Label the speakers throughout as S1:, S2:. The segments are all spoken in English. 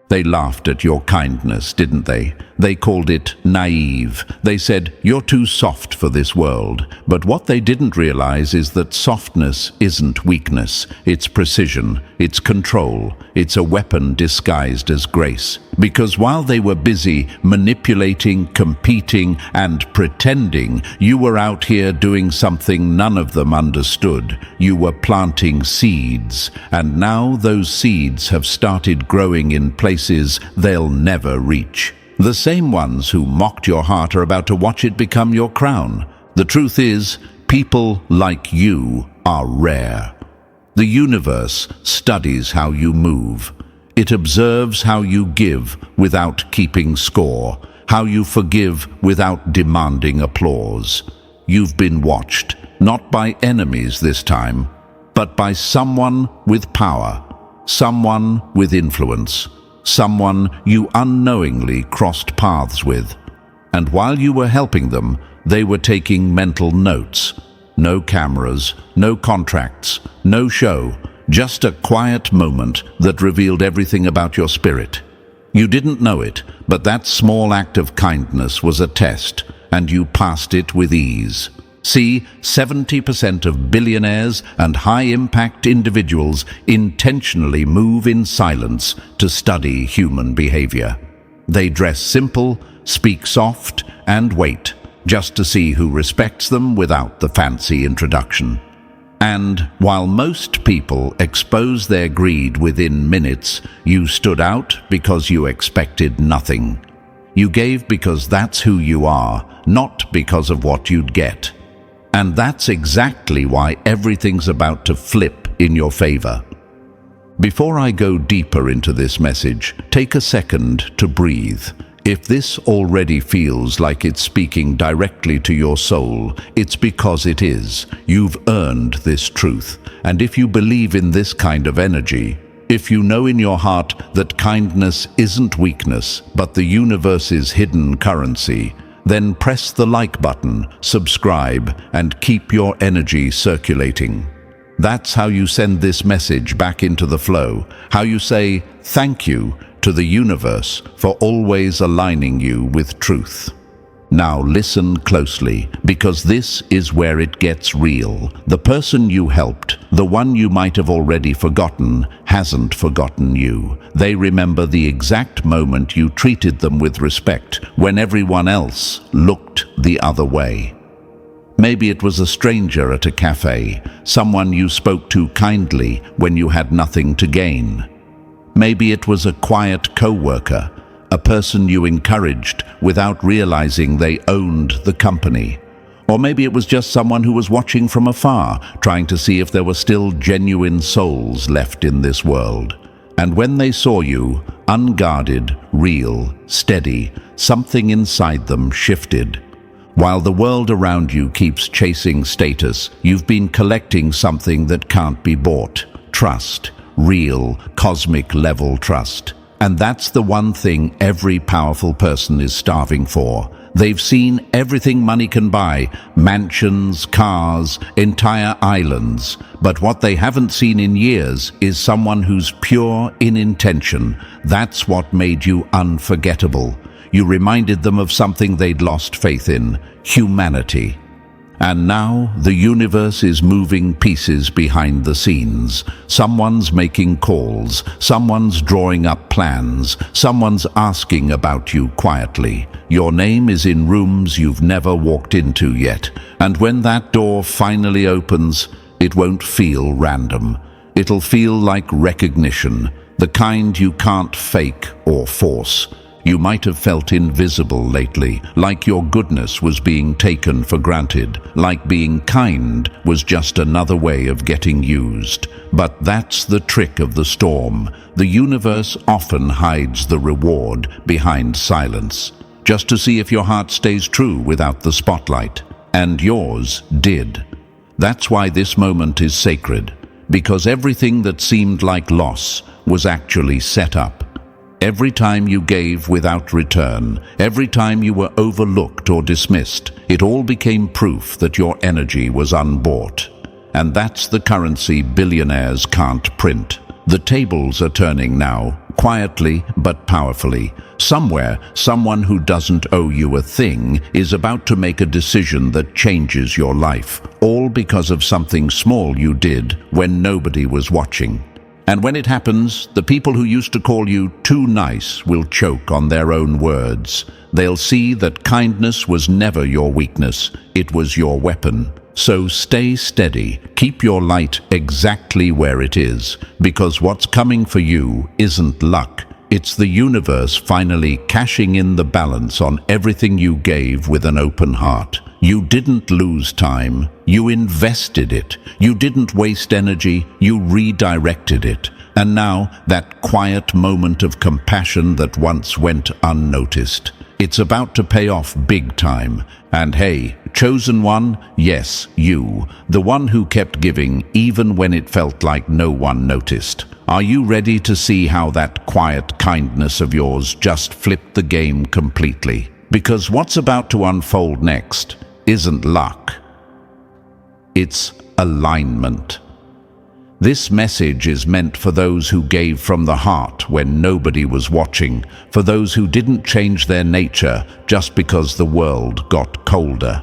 S1: They laughed at your kindness, didn't they? They called it naive. They said, "You're too soft for this world." But what they didn't realize is that softness isn't weakness. It's precision. It's control. It's a weapon disguised as grace. Because while they were busy manipulating, competing, and pretending, you were out here doing something none of them understood. You were planting seeds. And now those seeds have started growing in places they'll never reach. The same ones who mocked your heart are about to watch it become your crown. The truth is, people like you are rare. The universe studies how you move. It observes how you give without keeping score, how you forgive without demanding applause. You've been watched, not by enemies this time, but by someone with power, someone with influence. Someone you unknowingly crossed paths with. And while you were helping them, they were taking mental notes. No cameras, no contracts, no show, just a quiet moment that revealed everything about your spirit. You didn't know it, but that small act of kindness was a test, and you passed it with ease. See, 70% of billionaires and high-impact individuals intentionally move in silence to study human behavior. They dress simple, speak soft, and wait, just to see who respects them without the fancy introduction. And while most people expose their greed within minutes, you stood out because you expected nothing. You gave because that's who you are, not because of what you'd get. And that's exactly why everything's about to flip in your favor. Before I go deeper into this message, take a second to breathe. If this already feels like it's speaking directly to your soul, it's because it is. You've earned this truth. And if you believe in this kind of energy, if you know in your heart that kindness isn't weakness, but the universe's hidden currency, then press the like button, subscribe, and keep your energy circulating. That's how you send this message back into the flow, how you say thank you to the universe for always aligning you with truth. Now listen closely, because this is where it gets real. The person you helped, the one you might have already forgotten, hasn't forgotten you. They remember the exact moment you treated them with respect when everyone else looked the other way. Maybe it was a stranger at a cafe, someone you spoke to kindly when you had nothing to gain. Maybe it was a quiet co-worker, a person you encouraged without realizing they owned the company. Or maybe it was just someone who was watching from afar, trying to see if there were still genuine souls left in this world. And when they saw you, unguarded, real, steady, something inside them shifted. While the world around you keeps chasing status, you've been collecting something that can't be bought. Trust. Real, cosmic-level trust. And that's the one thing every powerful person is starving for. They've seen everything money can buy, mansions, cars, entire islands. But what they haven't seen in years is someone who's pure in intention. That's what made you unforgettable. You reminded them of something they'd lost faith in, humanity. And now the universe is moving pieces behind the scenes. Someone's making calls, someone's drawing up plans, someone's asking about you quietly. Your name is in rooms you've never walked into yet. And when that door finally opens, it won't feel random. It'll feel like recognition, the kind you can't fake or force. You might have felt invisible lately, like your goodness was being taken for granted, like being kind was just another way of getting used. But that's the trick of the storm. The universe often hides the reward behind silence, just to see if your heart stays true without the spotlight. And yours did. That's why this moment is sacred, because everything that seemed like loss was actually set up. Every time you gave without return, every time you were overlooked or dismissed, it all became proof that your energy was unbought. And that's the currency billionaires can't print. The tables are turning now. quietly but powerfully. Somewhere, someone who doesn't owe you a thing is about to make a decision that changes your life, all because of something small you did when nobody was watching. And when it happens, the people who used to call you too nice will choke on their own words. They'll see that kindness was never your weakness, it was your weapon. So stay steady, keep your light exactly where it is, because what's coming for you isn't luck. It's the universe finally cashing in the balance on everything you gave with an open heart. You didn't lose time, you invested it. You didn't waste energy, you redirected it. And now, that quiet moment of compassion that once went unnoticed, it's about to pay off big time. And hey, chosen one, yes, you, the one who kept giving even when it felt like no one noticed. Are you ready to see how that quiet kindness of yours just flipped the game completely? Because what's about to unfold next isn't luck. It's alignment. This message is meant for those who gave from the heart when nobody was watching, for those who didn't change their nature just because the world got colder.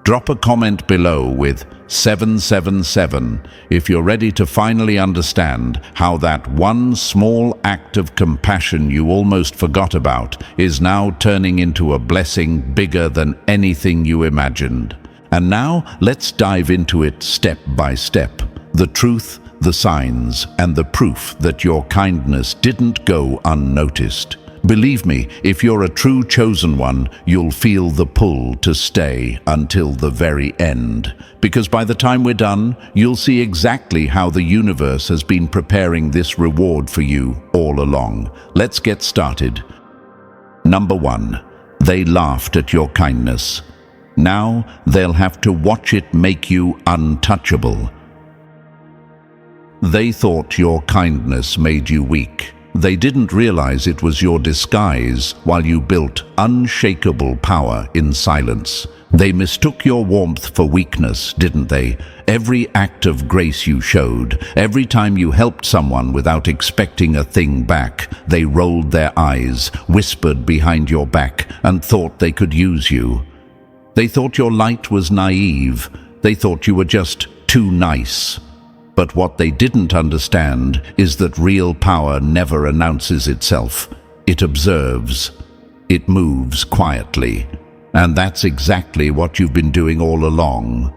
S1: Drop a comment below with 777 if you're ready to finally understand how that one small act of compassion you almost forgot about is now turning into a blessing bigger than anything you imagined. And now let's dive into it step by step. The truth, the signs, and the proof that your kindness didn't go unnoticed. Believe me, if you're a true chosen one, you'll feel the pull to stay until the very end. Because by the time we're done, you'll see exactly how the universe has been preparing this reward for you all along. Let's get started. Number 1. They laughed at your kindness. Now they'll have to watch it make you untouchable. They thought your kindness made you weak. They didn't realize it was your disguise while you built unshakable power in silence. They mistook your warmth for weakness, didn't they? Every act of grace you showed, every time you helped someone without expecting a thing back, they rolled their eyes, whispered behind your back, and thought they could use you. They thought your light was naive. They thought you were just too nice. But what they didn't understand is that real power never announces itself. It observes. It moves quietly. And that's exactly what you've been doing all along.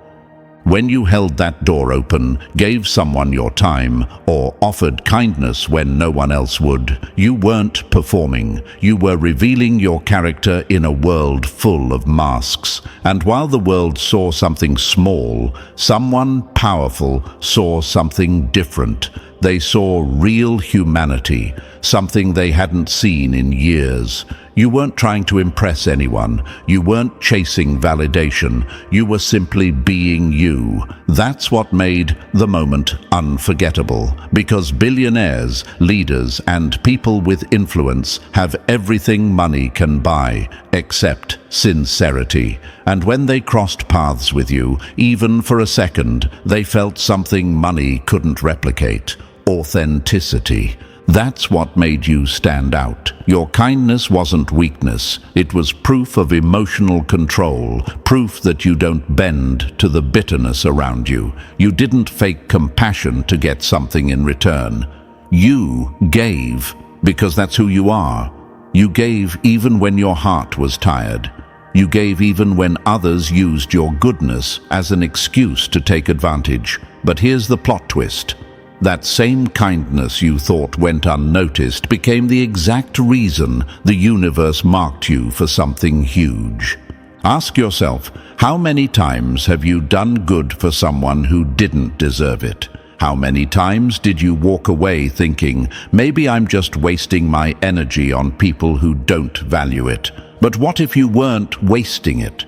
S1: When you held that door open, gave someone your time, or offered kindness when no one else would, you weren't performing. You were revealing your character in a world full of masks. And while the world saw something small, someone powerful saw something different. They saw real humanity, something they hadn't seen in years. You weren't trying to impress anyone. You weren't chasing validation. You were simply being you. That's what made the moment unforgettable. Because billionaires, leaders, and people with influence have everything money can buy, except sincerity. And when they crossed paths with you, even for a second, they felt something money couldn't replicate: authenticity. That's what made you stand out. Your kindness wasn't weakness. It was proof of emotional control, proof that you don't bend to the bitterness around you. You didn't fake compassion to get something in return. You gave because that's who you are. You gave even when your heart was tired. You gave even when others used your goodness as an excuse to take advantage. But here's the plot twist. That same kindness you thought went unnoticed became the exact reason the universe marked you for something huge. Ask yourself, how many times have you done good for someone who didn't deserve it? How many times did you walk away thinking, maybe I'm just wasting my energy on people who don't value it? But what if you weren't wasting it?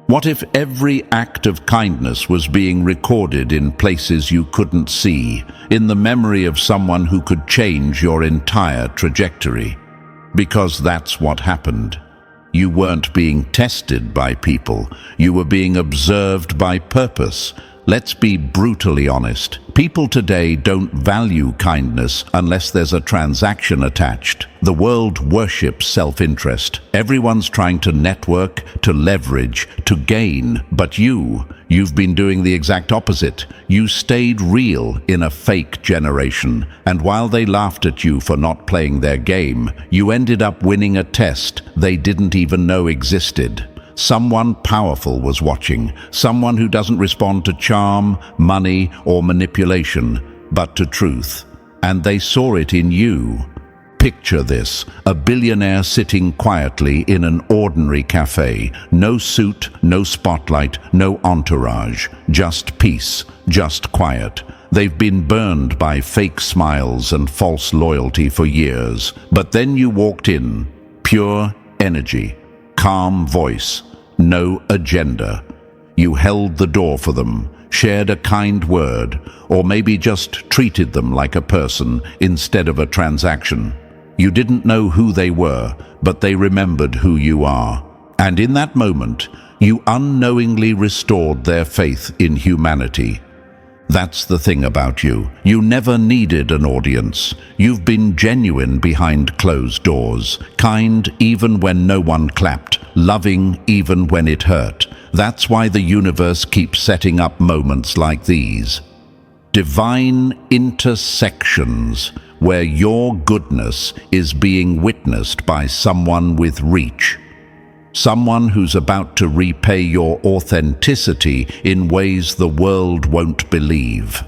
S1: What if every act of kindness was being recorded in places you couldn't see, in the memory of someone who could change your entire trajectory? Because that's what happened. You weren't being tested by people. You were being observed by purpose. Let's be brutally honest. People today don't value kindness unless there's a transaction attached. The world worships self-interest. Everyone's trying to network, to leverage, to gain. But you've been doing the exact opposite. You stayed real in a fake generation. And while they laughed at you for not playing their game, you ended up winning a test they didn't even know existed. Someone powerful was watching, someone who doesn't respond to charm, money, or manipulation, but to truth. And they saw it in you. Picture this, a billionaire sitting quietly in an ordinary cafe. No suit, no spotlight, no entourage. Just peace, just quiet. They've been burned by fake smiles and false loyalty for years. But then you walked in, pure energy. Calm voice, no agenda. You held the door for them, shared a kind word, or maybe just treated them like a person instead of a transaction. You didn't know who they were, but they remembered who you are. And in that moment, you unknowingly restored their faith in humanity. That's the thing about you. You never needed an audience. You've been genuine behind closed doors, kind even when no one clapped, loving even when it hurt. That's why the universe keeps setting up moments like these. Divine intersections, where your goodness is being witnessed by someone with reach. Someone who's about to repay your authenticity in ways the world won't believe.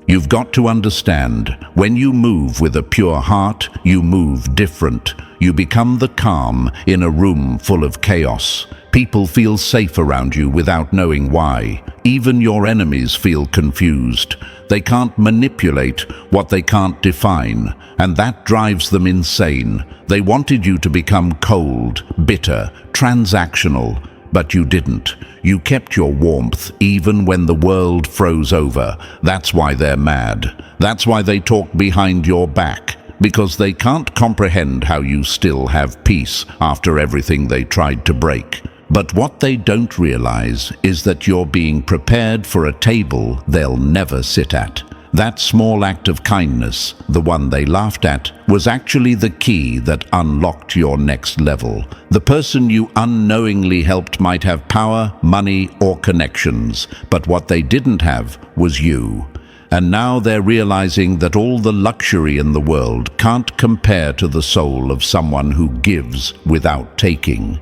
S1: You've got to understand, when you move with a pure heart, you move different. You become the calm in a room full of chaos. People feel safe around you without knowing why. Even your enemies feel confused. They can't manipulate what they can't define, and that drives them insane. They wanted you to become cold, bitter, transactional, but you didn't. You kept your warmth even when the world froze over. That's why they're mad. That's why they talk behind your back, because they can't comprehend how you still have peace after everything they tried to break. But what they don't realize is that you're being prepared for a table they'll never sit at. That small act of kindness, the one they laughed at, was actually the key that unlocked your next level. The person you unknowingly helped might have power, money, or connections, but what they didn't have was you. And now they're realizing that all the luxury in the world can't compare to the soul of someone who gives without taking.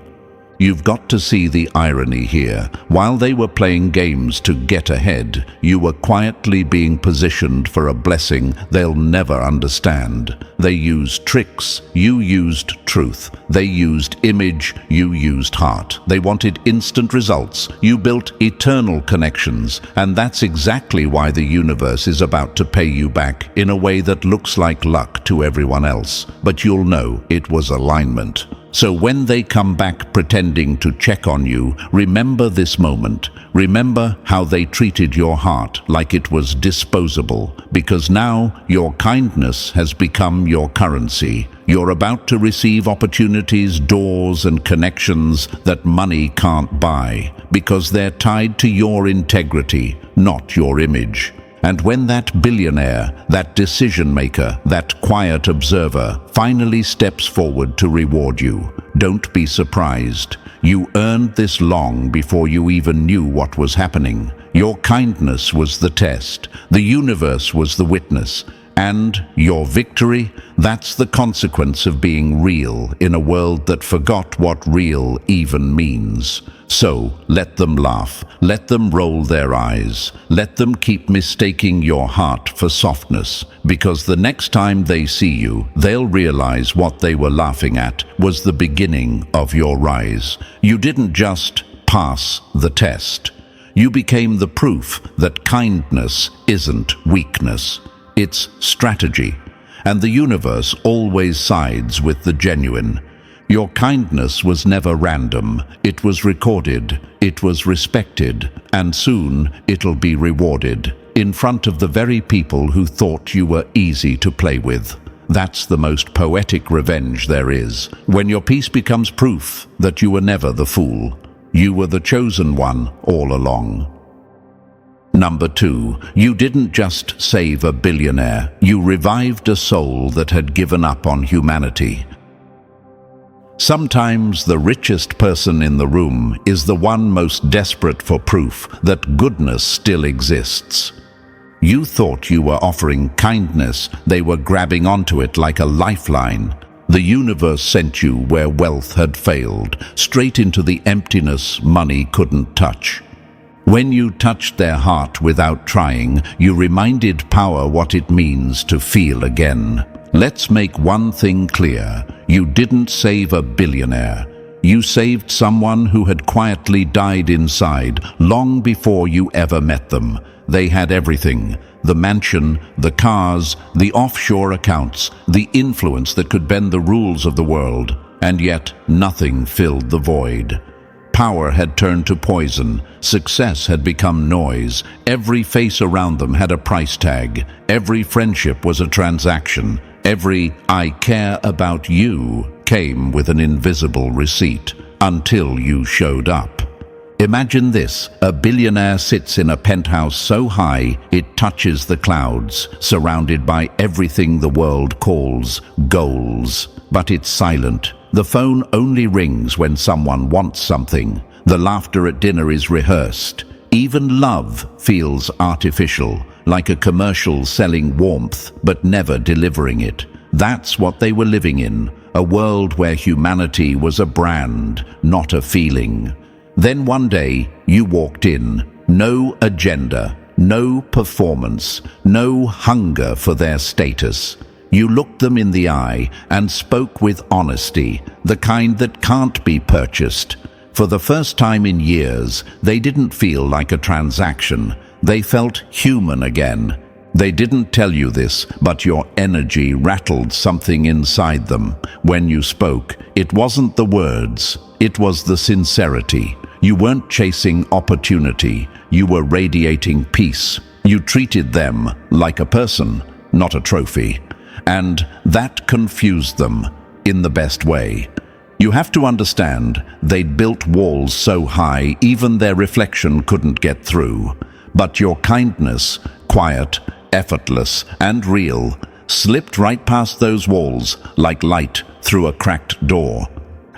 S1: You've got to see the irony here. While they were playing games to get ahead, you were quietly being positioned for a blessing they'll never understand. They used tricks, you used truth. They used image, you used heart. They wanted instant results, you built eternal connections. And that's exactly why the universe is about to pay you back in a way that looks like luck to everyone else. But you'll know it was alignment. So when they come back pretending to check on you, remember this moment. Remember how they treated your heart like it was disposable, because now your kindness has become your currency. You're about to receive opportunities, doors, and connections that money can't buy, because they're tied to your integrity, not your image. And when that billionaire, that decision maker, that quiet observer finally steps forward to reward you, don't be surprised. You earned this long before you even knew what was happening. Your kindness was the test. The universe was the witness. And your victory, that's the consequence of being real in a world that forgot what real even means. So let them laugh, let them roll their eyes, let them keep mistaking your heart for softness, because the next time they see you, they'll realize what they were laughing at was the beginning of your rise. You didn't just pass the test. You became the proof that kindness isn't weakness. It's strategy, and the universe always sides with the genuine. Your kindness was never random. It was recorded, it was respected, and soon it'll be rewarded in front of the very people who thought you were easy to play with. That's the most poetic revenge there is, when your peace becomes proof that you were never the fool. You were the chosen one all along. Number 2, you didn't just save a billionaire, you revived a soul that had given up on humanity. Sometimes the richest person in the room is the one most desperate for proof that goodness still exists. You thought you were offering kindness, they were grabbing onto it like a lifeline. The universe sent you where wealth had failed, straight into the emptiness money couldn't touch. When you touched their heart without trying, you reminded power what it means to feel again. Let's make one thing clear. You didn't save a billionaire. You saved someone who had quietly died inside long before you ever met them. They had everything: the mansion, the cars, the offshore accounts, the influence that could bend the rules of the world. And yet, nothing filled the void. Power had turned to poison. Success had become noise. Every face around them had a price tag. Every friendship was a transaction. Every "I care about you" came with an invisible receipt, until you showed up. Imagine this: a billionaire sits in a penthouse so high it touches the clouds, surrounded by everything the world calls goals. But it's silent. The phone only rings when someone wants something. The laughter at dinner is rehearsed. Even love feels artificial, like a commercial selling warmth but never delivering it. That's what they were living in, a world where humanity was a brand, not a feeling. Then one day, you walked in. No agenda, no performance, no hunger for their status. You looked them in the eye and spoke with honesty, the kind that can't be purchased. For the first time in years, they didn't feel like a transaction. They felt human again. They didn't tell you this, but your energy rattled something inside them. When you spoke, it wasn't the words, it was the sincerity. You weren't chasing opportunity, you were radiating peace. You treated them like a person, not a trophy. And that confused them, in the best way. You have to understand, they'd built walls so high even their reflection couldn't get through. But your kindness, quiet, effortless, and real, slipped right past those walls like light through a cracked door.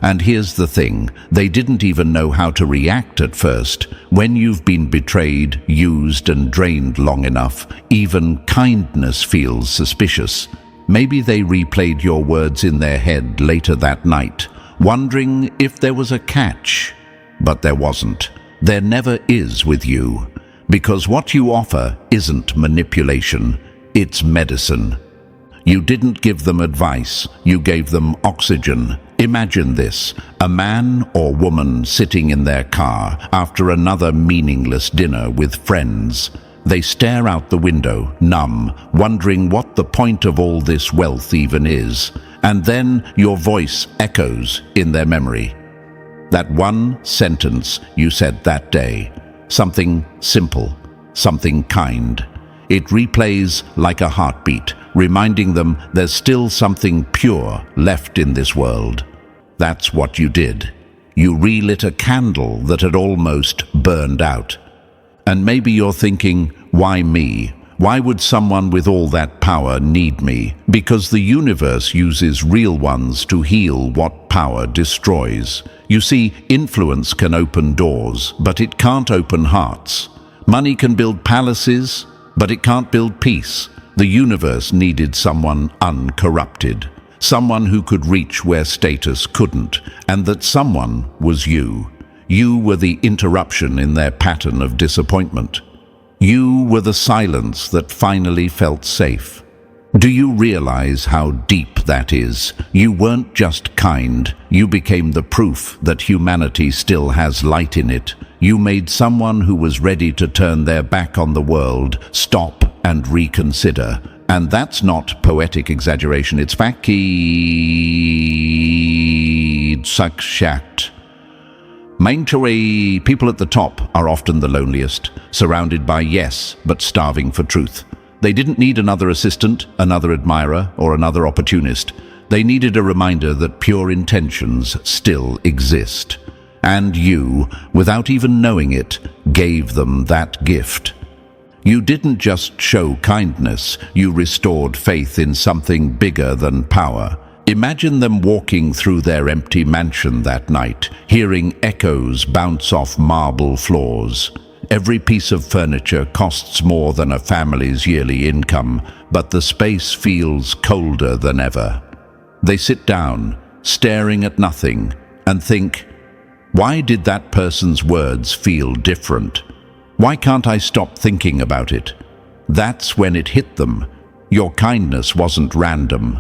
S1: And here's the thing, they didn't even know how to react at first. When you've been betrayed, used, and drained long enough, even kindness feels suspicious. Maybe they replayed your words in their head later that night, wondering if there was a catch. But there wasn't. There never is with you. Because what you offer isn't manipulation, it's medicine. You didn't give them advice, you gave them oxygen. Imagine this: a man or woman sitting in their car after another meaningless dinner with friends. They stare out the window, numb, wondering what the point of all this wealth even is. And then your voice echoes in their memory. That one sentence you said that day. Something simple, something kind. It replays like a heartbeat, reminding them there's still something pure left in this world. That's what you did. You relit a candle that had almost burned out. And maybe you're thinking, why me? Why would someone with all that power need me? Because the universe uses real ones to heal what power destroys. You see, influence can open doors, but it can't open hearts. Money can build palaces, but it can't build peace. The universe needed someone uncorrupted, someone who could reach where status couldn't, and that someone was you. You were the interruption in their pattern of disappointment. You were the silence that finally felt safe. Do you realize how deep that is? You weren't just kind, you became the proof that humanity still has light in it. You made someone who was ready to turn their back on the world stop and reconsider. And that's not poetic exaggeration, it's fact. Mainly, people at the top are often the loneliest, surrounded by yes, but starving for truth. They didn't need another assistant, another admirer, or another opportunist. They needed a reminder that pure intentions still exist. And you, without even knowing it, gave them that gift. You didn't just show kindness, you restored faith in something bigger than power. Imagine them walking through their empty mansion that night, hearing echoes bounce off marble floors. Every piece of furniture costs more than a family's yearly income, but the space feels colder than ever. They sit down, staring at nothing, and think, why did that person's words feel different? Why can't I stop thinking about it? That's when it hit them. Your kindness wasn't random.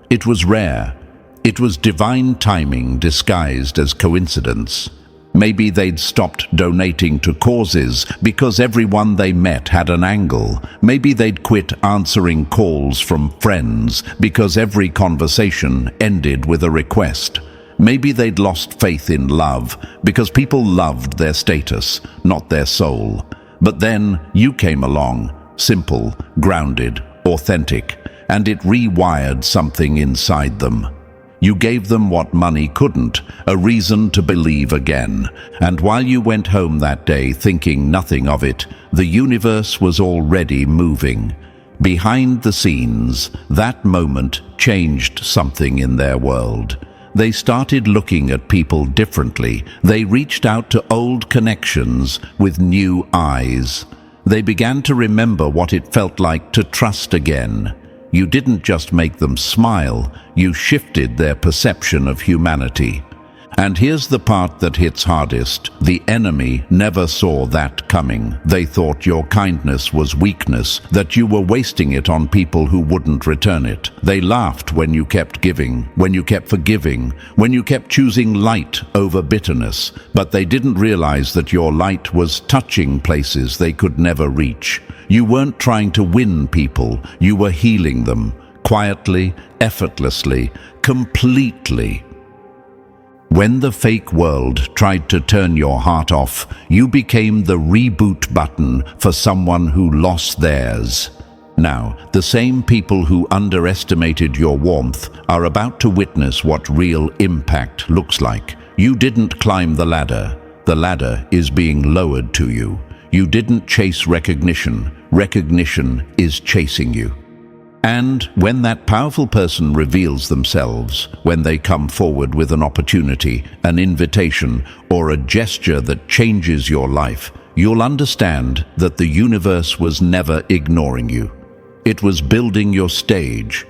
S1: It was rare. It was divine timing disguised as coincidence. Maybe they'd stopped donating to causes because everyone they met had an angle. Maybe they'd quit answering calls from friends because every conversation ended with a request. Maybe they'd lost faith in love because people loved their status, not their soul. But then you came along, simple, grounded, authentic, and it rewired something inside them. You gave them what money couldn't, a reason to believe again. And while you went home that day thinking nothing of it, the universe was already moving. Behind the scenes, that moment changed something in their world. They started looking at people differently. They reached out to old connections with new eyes. They began to remember what it felt like to trust again. You didn't just make them smile, you shifted their perception of humanity. And here's the part that hits hardest. The enemy never saw that coming. They thought your kindness was weakness, that you were wasting it on people who wouldn't return it. They laughed when you kept giving, when you kept forgiving, when you kept choosing light over bitterness. But they didn't realize that your light was touching places they could never reach. You weren't trying to win people, you were healing them, quietly, effortlessly, completely. When the fake world tried to turn your heart off, you became the reboot button for someone who lost theirs. Now, the same people who underestimated your warmth are about to witness what real impact looks like. You didn't climb the ladder. The ladder is being lowered to you. You didn't chase recognition. Recognition is chasing you. And when that powerful person reveals themselves, when they come forward with an opportunity, an invitation, or a gesture that changes your life, you'll understand that the universe was never ignoring you. It was building your stage.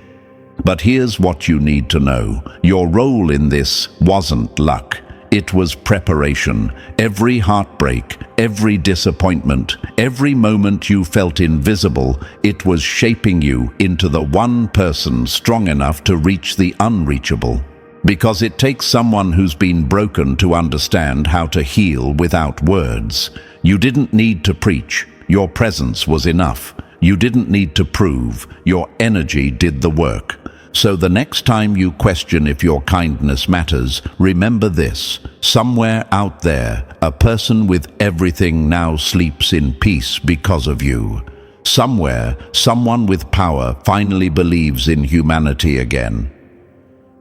S1: But here's what you need to know. Your role in this wasn't luck. It was preparation. Every heartbreak, every disappointment, every moment you felt invisible, it was shaping you into the one person strong enough to reach the unreachable. Because it takes someone who's been broken to understand how to heal without words. You didn't need to preach. Your presence was enough. You didn't need to prove. Your energy did the work. So the next time you question if your kindness matters, remember this. Somewhere out there, a person with everything now sleeps in peace because of you. Somewhere, someone with power finally believes in humanity again.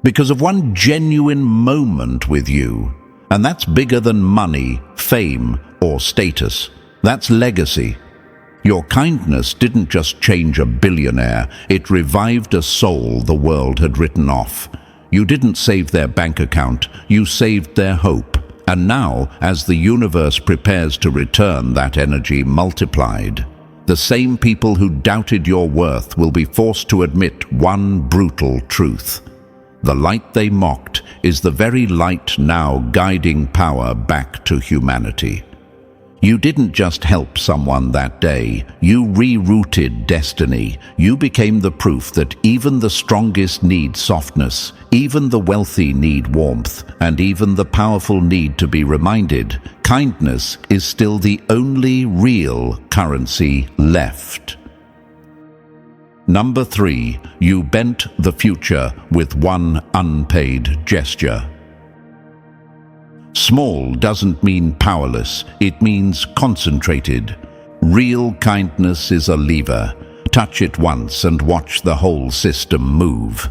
S1: Because of one genuine moment with you. And that's bigger than money, fame, or status. That's legacy. Your kindness didn't just change a billionaire, it revived a soul the world had written off. You didn't save their bank account, you saved their hope. And now, as the universe prepares to return that energy multiplied, the same people who doubted your worth will be forced to admit one brutal truth. The light they mocked is the very light now guiding power back to humanity. You didn't just help someone that day, you rerouted destiny. You became the proof that even the strongest need softness, even the wealthy need warmth, and even the powerful need to be reminded. Kindness is still the only real currency left. Number 3, you bent the future with one unpaid gesture. Small doesn't mean powerless, it means concentrated. Real kindness is a lever. Touch it once and watch the whole system move.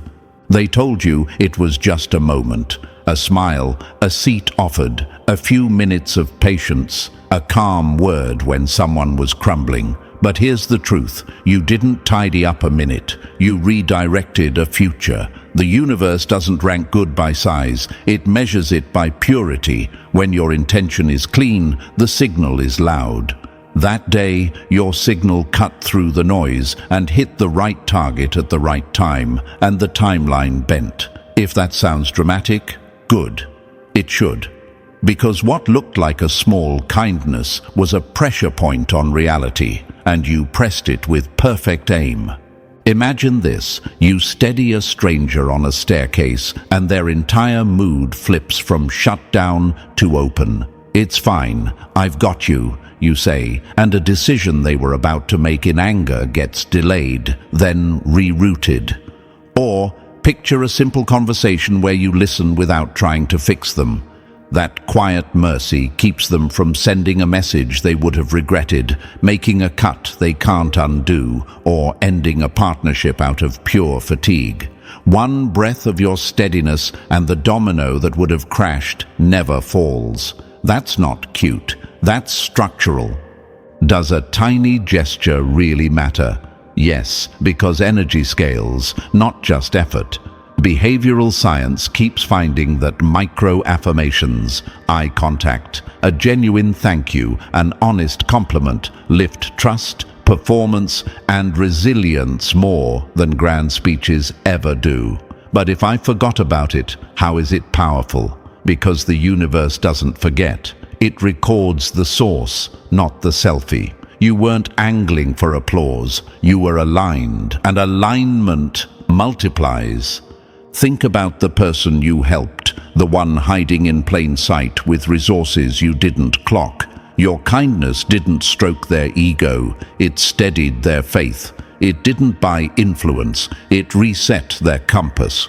S1: They told you it was just a moment, a smile, a seat offered, a few minutes of patience, a calm word when someone was crumbling. But here's the truth. You didn't tidy up a minute. You redirected a future. The universe doesn't rank good by size. It measures it by purity. When your intention is clean, the signal is loud. That day, your signal cut through the noise and hit the right target at the right time, and the timeline bent. If that sounds dramatic, good. It should. Because what looked like a small kindness was a pressure point on reality, and you pressed it with perfect aim. Imagine this. You steady a stranger on a staircase, and their entire mood flips from shut down to open. "It's fine, I've got you," you say, and a decision they were about to make in anger gets delayed, then rerouted. Or picture a simple conversation where you listen without trying to fix them. That quiet mercy keeps them from sending a message they would have regretted, making a cut they can't undo, or ending a partnership out of pure fatigue. One breath of your steadiness and the domino that would have crashed never falls. That's not cute. That's structural. Does a tiny gesture really matter? Yes, because energy scales, not just effort. Behavioral science keeps finding that micro-affirmations, eye contact, a genuine thank you, an honest compliment lift trust, performance, and resilience more than grand speeches ever do. But if I forgot about it, how is it powerful? Because the universe doesn't forget. It records the source, not the selfie. You weren't angling for applause. You were aligned, and alignment multiplies. Think about the person you helped, the one hiding in plain sight with resources you didn't clock. Your kindness didn't stroke their ego, it steadied their faith. It didn't buy influence, it reset their compass.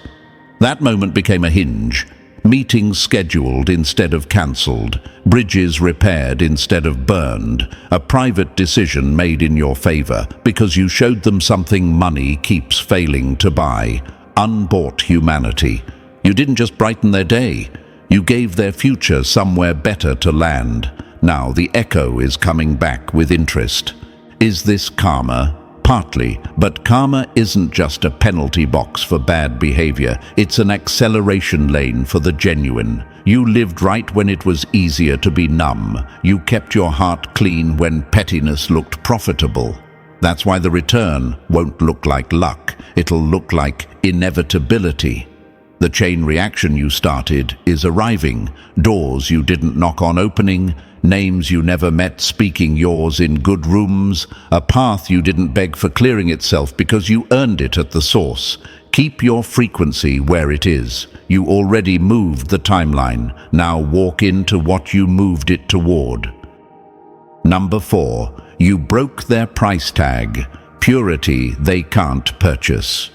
S1: That moment became a hinge. Meetings scheduled instead of cancelled, bridges repaired instead of burned, a private decision made in your favor because you showed them something money keeps failing to buy. Unbought humanity. You didn't just brighten their day, you gave their future somewhere better to land. Now the echo is coming back with interest. Is this karma? Partly, but karma isn't just a penalty box for bad behavior, it's an acceleration lane for the genuine. You lived right when it was easier to be numb. You kept your heart clean when pettiness looked profitable. That's why the return won't look like luck, it'll look like inevitability. The chain reaction you started is arriving, doors you didn't knock on opening, names you never met speaking yours in good rooms, a path you didn't beg for clearing itself because you earned it at the source. Keep your frequency where it is. You already moved the timeline, now walk into what you moved it toward. Number 4. You broke their price tag. Purity they can't purchase.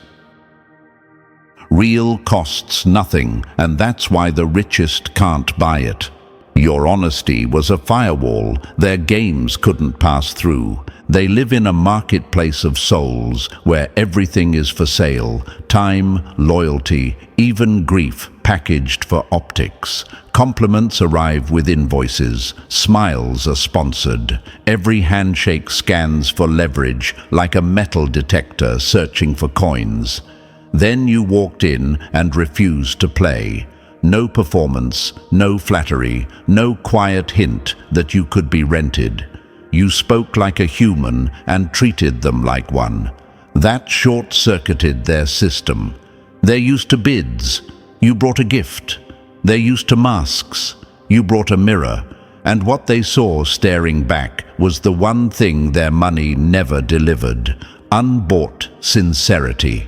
S1: Real costs nothing, and that's why the richest can't buy it. Your honesty was a firewall their games couldn't pass through. They live in a marketplace of souls where everything is for sale, time, loyalty, even grief packaged for optics. Compliments arrive with invoices, smiles are sponsored. Every handshake scans for leverage like a metal detector searching for coins. Then you walked in and refused to play. No performance, no flattery, no quiet hint that you could be rented. You spoke like a human and treated them like one. That short-circuited their system. They're used to bids. You brought a gift. They're used to masks. You brought a mirror. And what they saw staring back was the one thing their money never delivered: unbought sincerity.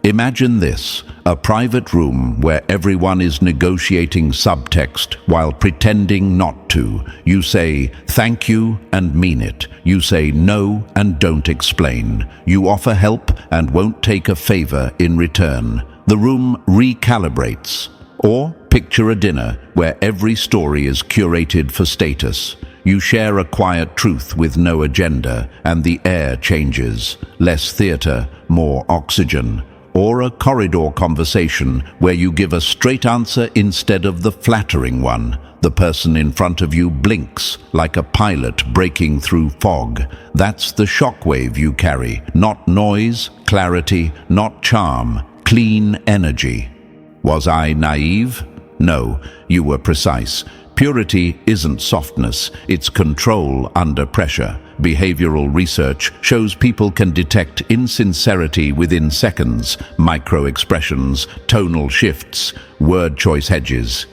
S1: Imagine this, a private room where everyone is negotiating subtext while pretending not to. You say, thank you, and mean it. You say no and don't explain. You offer help and won't take a favor in return. The room recalibrates. Or picture a dinner where every story is curated for status. You share a quiet truth with no agenda, and the air changes. Less theater, more oxygen. Or a corridor conversation where you give a straight answer instead of the flattering one. The person in front of you blinks like a pilot breaking through fog. That's the shockwave you carry. Not noise, clarity, not charm. Clean energy. Was I naive? No, you were precise. Purity isn't softness, it's control under pressure. Behavioral research shows people can detect insincerity within seconds, micro-expressions, tonal shifts, word choice hedges.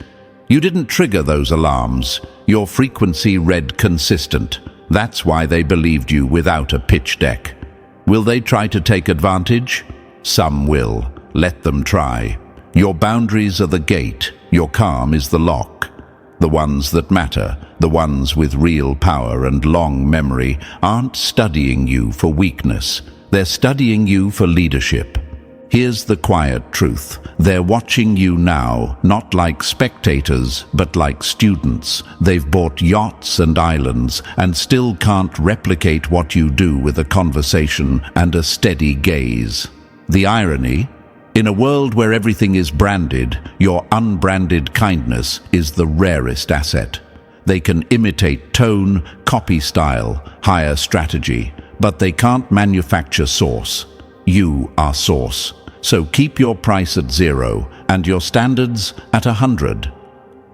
S1: You didn't trigger those alarms. Your frequency read consistent. That's why they believed you without a pitch deck. Will they try to take advantage? Some will. Let them try. Your boundaries are the gate. Your calm is the lock. The ones that matter, the ones with real power and long memory, aren't studying you for weakness. They're studying you for leadership. Here's the quiet truth. They're watching you now, not like spectators, but like students. They've bought yachts and islands and still can't replicate what you do with a conversation and a steady gaze. The irony? In a world where everything is branded, your unbranded kindness is the rarest asset. They can imitate tone, copy style, hire strategy, but they can't manufacture source. You are source. So keep your price at 0 and your standards at 100.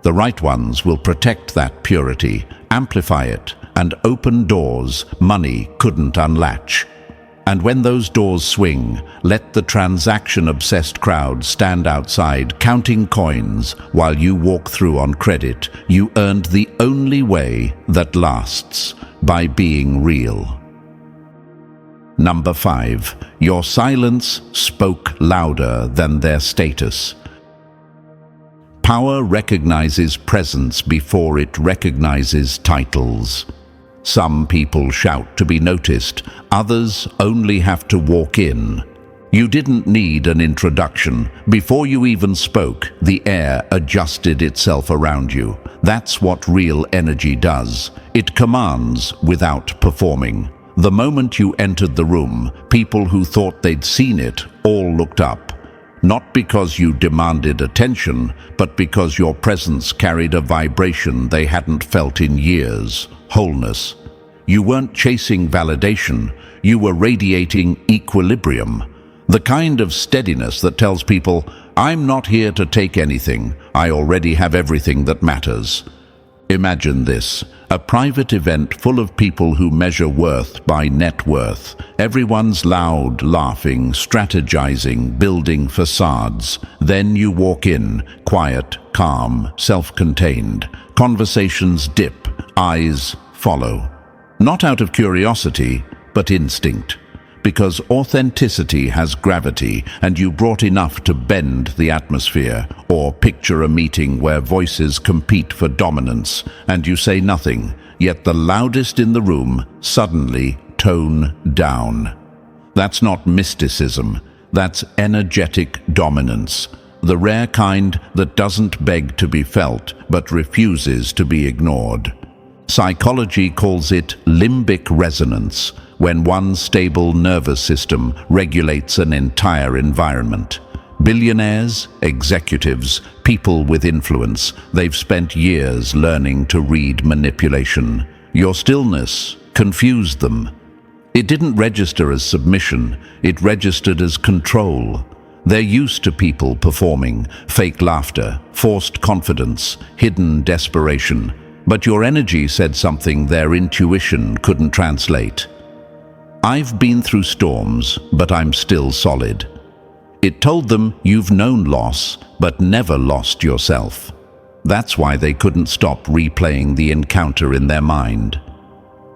S1: The right ones will protect that purity, amplify it, and open doors money couldn't unlatch. And when those doors swing, let the transaction-obsessed crowd stand outside counting coins while you walk through on credit. You earned the only way that lasts, by being real. Number 5. Your silence spoke louder than their status. Power recognizes presence before it recognizes titles. Some people shout to be noticed, others only have to walk in. You didn't need an introduction. Before you even spoke, the air adjusted itself around you. That's what real energy does. It commands without performing. The moment you entered the room, people who thought they'd seen it all looked up. Not because you demanded attention, but because your presence carried a vibration they hadn't felt in years. Wholeness. You weren't chasing validation, you were radiating equilibrium. The kind of steadiness that tells people, I'm not here to take anything, I already have everything that matters. Imagine this, a private event full of people who measure worth by net worth. Everyone's loud, laughing, strategizing, building facades. Then you walk in, quiet, calm, self-contained. Conversations dip, eyes follow. Not out of curiosity, but instinct. Because authenticity has gravity, and you brought enough to bend the atmosphere. Or picture a meeting where voices compete for dominance, and you say nothing, yet the loudest in the room suddenly tone down. That's not mysticism, that's energetic dominance. The rare kind that doesn't beg to be felt, but refuses to be ignored. Psychology calls it limbic resonance, when one stable nervous system regulates an entire environment. Billionaires, executives, people with influence, they've spent years learning to read manipulation. Your stillness confused them. It didn't register as submission, it registered as control. They're used to people performing, fake laughter, forced confidence, hidden desperation. But your energy said something their intuition couldn't translate. I've been through storms, but I'm still solid. It told them you've known loss, but never lost yourself. That's why they couldn't stop replaying the encounter in their mind.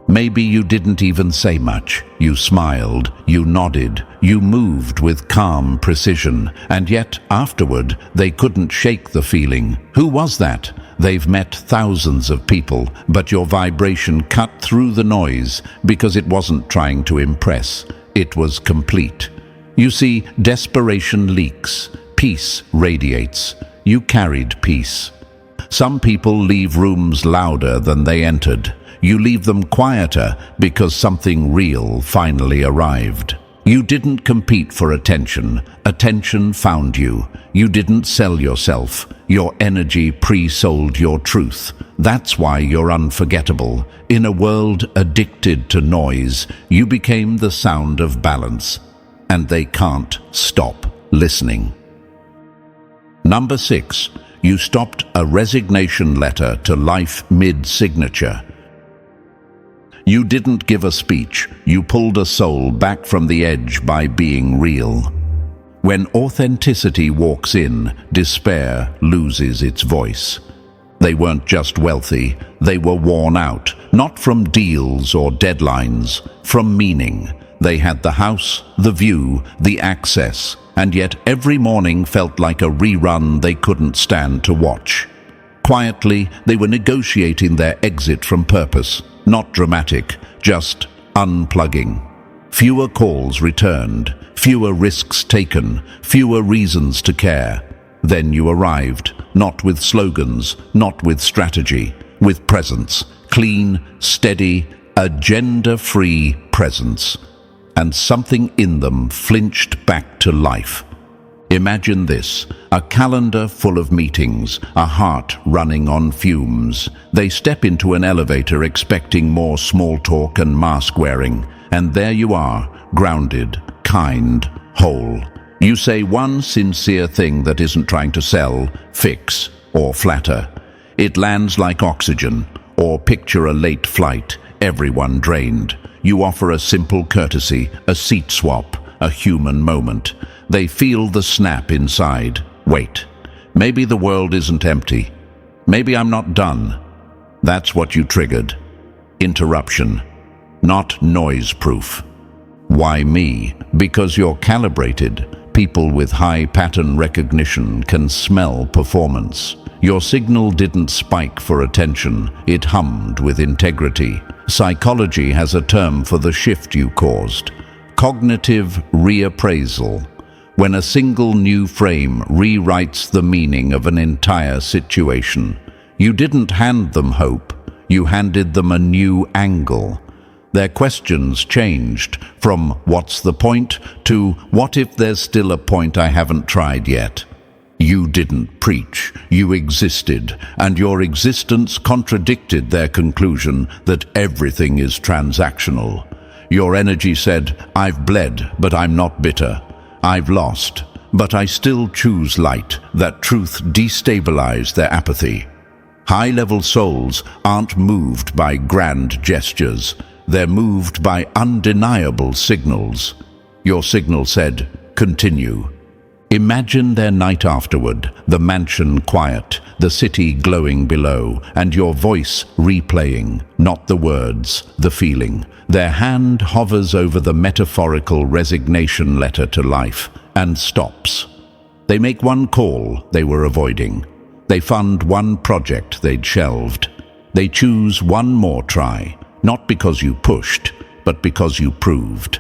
S1: Maybe you didn't even say much. You smiled, you nodded, you moved with calm precision, and yet afterward they couldn't shake the feeling. Who was that? They've met thousands of people, but your vibration cut through the noise because it wasn't trying to impress. It was complete. You see, desperation leaks, peace radiates. You carried peace. Some people leave rooms louder than they entered. You leave them quieter because something real finally arrived. You didn't compete for attention. Attention found you. You didn't sell yourself. Your energy pre-sold your truth. That's why you're unforgettable. In a world addicted to noise, you became the sound of balance. And they can't stop listening. Number 6. You stopped a resignation letter to life mid-signature. You didn't give a speech. You pulled a soul back from the edge by being real. When authenticity walks in, despair loses its voice. They weren't just wealthy, they were worn out, not from deals or deadlines, from meaning. They had the house, the view, the access, and yet every morning felt like a rerun they couldn't stand to watch. Quietly, they were negotiating their exit from purpose, not dramatic, just unplugging. Fewer calls returned, fewer risks taken, fewer reasons to care. Then you arrived, not with slogans, not with strategy, with presence, clean, steady, agenda-free presence. And something in them flinched back to life. Imagine this, a calendar full of meetings, a heart running on fumes. They step into an elevator expecting more small talk and mask wearing, and there you are, grounded, kind, whole. You say one sincere thing that isn't trying to sell, fix, or flatter. It lands like oxygen, or picture a late flight, everyone drained. You offer a simple courtesy, a seat swap, a human moment. They feel the snap inside. Wait, maybe the world isn't empty. Maybe I'm not done. That's what you triggered. Interruption, not noise-proof. Why me? Because you're calibrated. People with high pattern recognition can smell performance. Your signal didn't spike for attention, it hummed with integrity. Psychology has a term for the shift you caused. Cognitive reappraisal. When a single new frame rewrites the meaning of an entire situation. You didn't hand them hope, you handed them a new angle. Their questions changed from "what's the point?" to "what if there's still a point I haven't tried yet?" You didn't preach, you existed, and your existence contradicted their conclusion that everything is transactional. Your energy said, "I've bled, but I'm not bitter. I've lost, but I still choose light." That truth destabilized their apathy. High-level souls aren't moved by grand gestures. They're moved by undeniable signals. Your signal said, "Continue." Imagine their night afterward, the mansion quiet, the city glowing below, and your voice replaying, not the words, the feeling. Their hand hovers over the metaphorical resignation letter to life and stops. They make one call they were avoiding. They fund one project they'd shelved. They choose one more try, not because you pushed, but because you proved.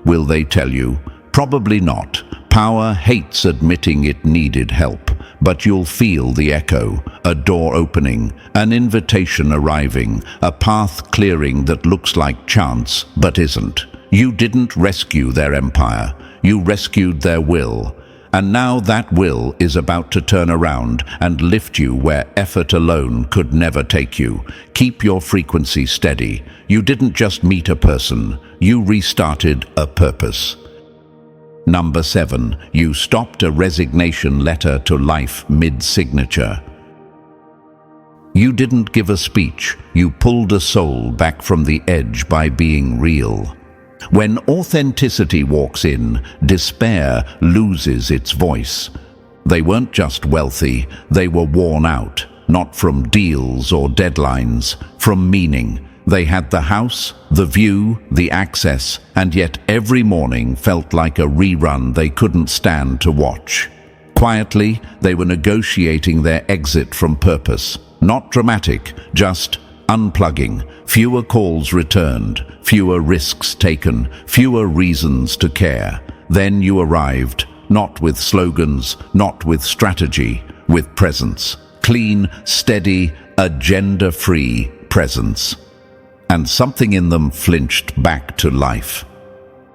S1: Will they tell you? Probably not. Power hates admitting it needed help, but you'll feel the echo, a door opening, an invitation arriving, a path clearing that looks like chance, but isn't. You didn't rescue their empire, you rescued their will. And now that will is about to turn around and lift you where effort alone could never take you. Keep your frequency steady. You didn't just meet a person, you restarted a purpose. Number 7. You stopped a resignation letter to life mid-signature. You didn't give a speech, you pulled a soul back from the edge by being real. When authenticity walks in, despair loses its voice. They weren't just wealthy, they were worn out, not from deals or deadlines, from meaning. They had the house, the view, the access, and yet every morning felt like a rerun they couldn't stand to watch. Quietly, they were negotiating their exit from purpose. Not dramatic, just unplugging. Fewer calls returned, fewer risks taken, fewer reasons to care. Then you arrived, not with slogans, not with strategy, with presence. Clean, steady, agenda-free presence. And something in them flinched back to life.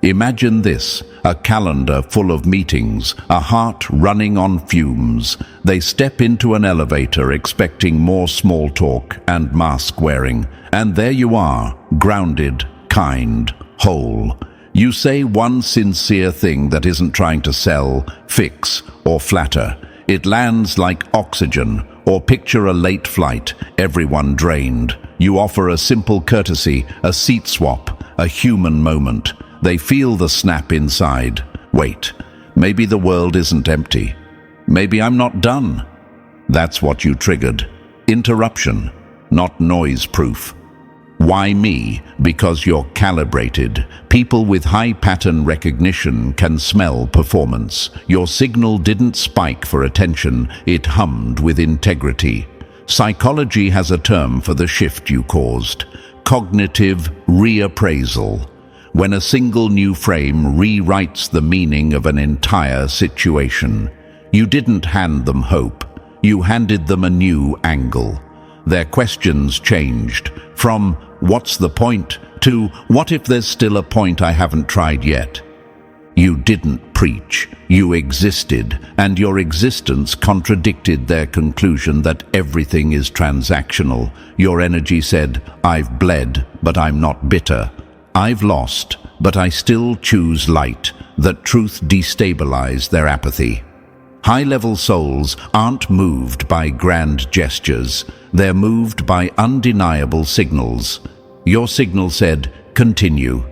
S1: Imagine this, a calendar full of meetings, a heart running on fumes. They step into an elevator expecting more small talk and mask wearing. And there you are, grounded, kind, whole. You say one sincere thing that isn't trying to sell, fix, or flatter. It lands like oxygen, or picture a late flight, everyone drained. You offer a simple courtesy, a seat swap, a human moment. They feel the snap inside. Wait, maybe the world isn't empty. Maybe I'm not done. That's what you triggered. Interruption, not noise-proof. Why me? Because you're calibrated. People with high pattern recognition can smell performance. Your signal didn't spike for attention, it hummed with integrity. Psychology has a term for the shift you caused: cognitive reappraisal. When a single new frame rewrites the meaning of an entire situation. You didn't hand them hope, you handed them a new angle. Their questions changed, from "what's the point?" to "what if there's still a point I haven't tried yet?" You didn't preach, you existed, and your existence contradicted their conclusion that everything is transactional. Your energy said, "I've bled, but I'm not bitter. I've lost, but I still choose light." That truth destabilized their apathy. High-level souls aren't moved by grand gestures. They're moved by undeniable signals. Your signal said, "Continue."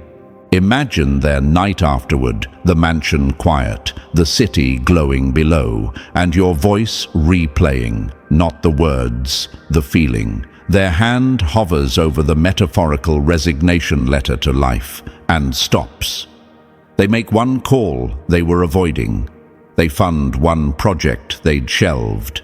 S1: Imagine their night afterward, the mansion quiet, the city glowing below, and your voice replaying, not the words, the feeling. Their hand hovers over the metaphorical resignation letter to life and stops. They make one call they were avoiding. They fund one project they'd shelved.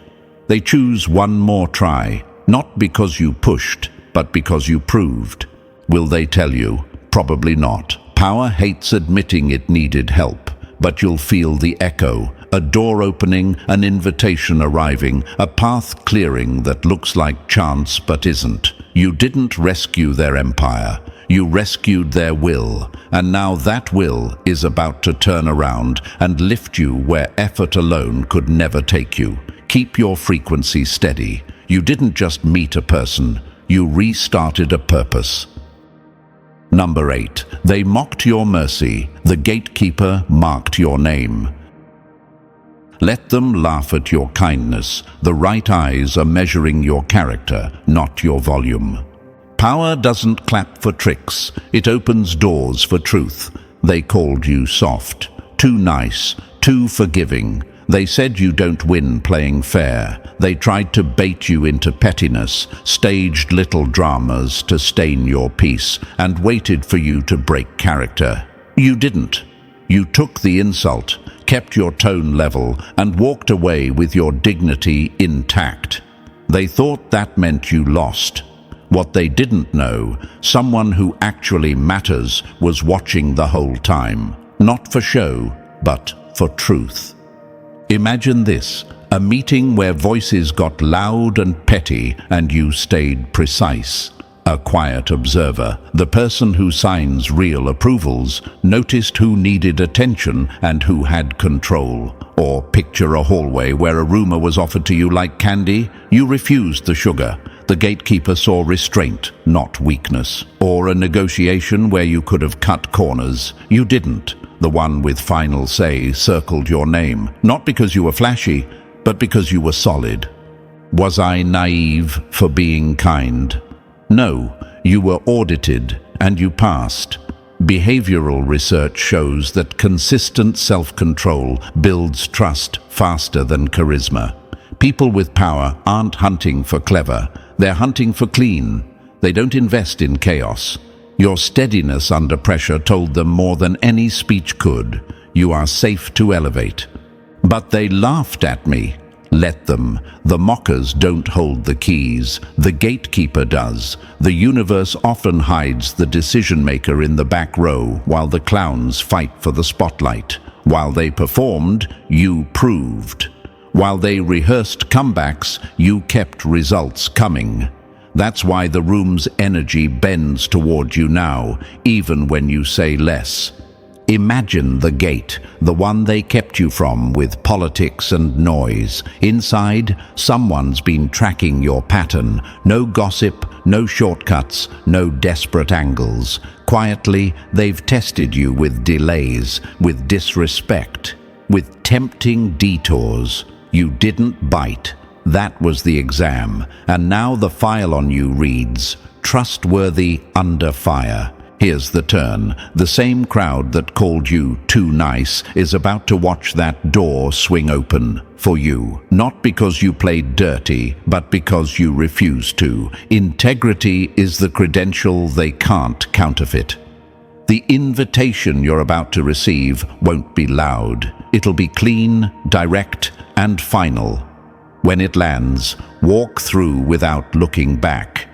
S1: They choose one more try, not because you pushed, but because you proved. Will they tell you? Probably not. Power hates admitting it needed help, but you'll feel the echo. A door opening, an invitation arriving, a path clearing that looks like chance but isn't. You didn't rescue their empire. You rescued their will, and now that will is about to turn around and lift you where effort alone could never take you. Keep your frequency steady. You didn't just meet a person, you restarted a purpose. Number 8. They mocked your mercy. The gatekeeper marked your name. Let them laugh at your kindness. The right eyes are measuring your character, not your volume. Power doesn't clap for tricks. It opens doors for truth. They called you soft, too nice, too forgiving. They said you don't win playing fair. They tried to bait you into pettiness, staged little dramas to stain your peace, and waited for you to break character. You didn't. You took the insult, kept your tone level, and walked away with your dignity intact. They thought that meant you lost. What they didn't know, someone who actually matters was watching the whole time. Not for show, but for truth. Imagine this, a meeting where voices got loud and petty and you stayed precise. A quiet observer, the person who signs real approvals, noticed who needed attention and who had control. Or picture a hallway where a rumor was offered to you like candy. You refused the sugar. The gatekeeper saw restraint, not weakness. Or a negotiation where you could have cut corners. You didn't. The one with final say circled your name, not because you were flashy, but because you were solid. Was I naive for being kind? No, you were audited and you passed. Behavioral research shows that consistent self-control builds trust faster than charisma. People with power aren't hunting for clever, they're hunting for clean. They don't invest in chaos. Your steadiness under pressure told them more than any speech could. You are safe to elevate. But they laughed at me. Let them. The mockers don't hold the keys. The gatekeeper does. The universe often hides the decision-maker in the back row while the clowns fight for the spotlight. While they performed, you proved. While they rehearsed comebacks, you kept results coming. That's why the room's energy bends toward you now, even when you say less. Imagine the gate, the one they kept you from with politics and noise. Inside, someone's been tracking your pattern. No gossip, no shortcuts, no desperate angles. Quietly, they've tested you with delays, with disrespect, with tempting detours. You didn't bite. That was the exam. And now the file on you reads, trustworthy under fire. Here's the turn. The same crowd that called you too nice is about to watch that door swing open for you. Not because you played dirty, but because you refused to. Integrity is the credential they can't counterfeit. The invitation you're about to receive won't be loud. It'll be clean, direct, and final. When it lands, walk through without looking back.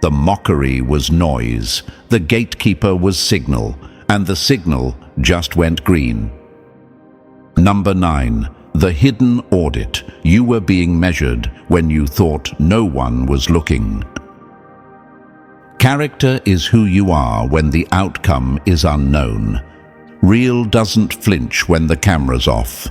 S1: The mockery was noise, the gatekeeper was signal, and the signal just went green. Number 9. The hidden audit. You were being measured when you thought no one was looking. Character is who you are when the outcome is unknown. Real doesn't flinch when the camera's off.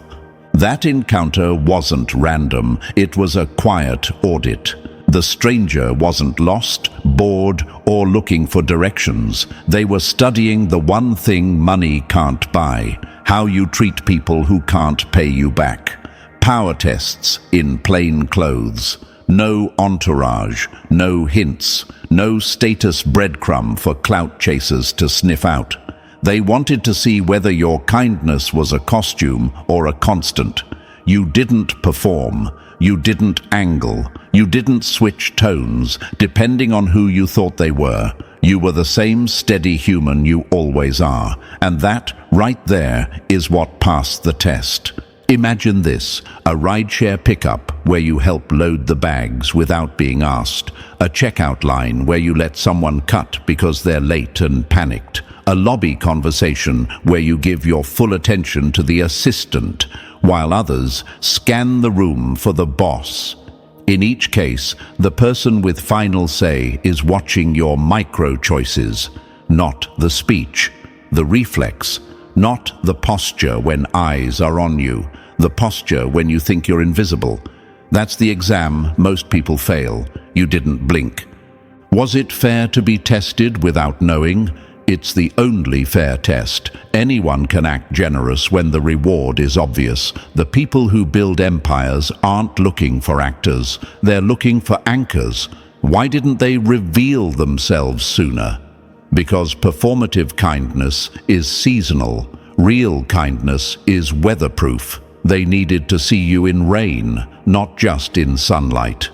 S1: That encounter wasn't random, it was a quiet audit. The stranger wasn't lost, bored, or looking for directions. They were studying the one thing money can't buy: how you treat people who can't pay you back. Power tests in plain clothes. No entourage, no hints, no status breadcrumb for clout chasers to sniff out. They wanted to see whether your kindness was a costume or a constant. You didn't perform. You didn't angle. You didn't switch tones, depending on who you thought they were. You were the same steady human you always are. And that, right there, is what passed the test. Imagine this: a rideshare pickup where you help load the bags without being asked. A checkout line where you let someone cut because they're late and panicked. A lobby conversation where you give your full attention to the assistant, while others scan the room for the boss. In each case, the person with final say is watching your micro-choices, not the speech, the reflex, not the posture when eyes are on you, the posture when you think you're invisible. That's the exam most people fail. You didn't blink. Was it fair to be tested without knowing? It's the only fair test. Anyone can act generous when the reward is obvious. The people who build empires aren't looking for actors. They're looking for anchors. Why didn't they reveal themselves sooner? Because performative kindness is seasonal. Real kindness is weatherproof. They needed to see you in rain, not just in sunlight.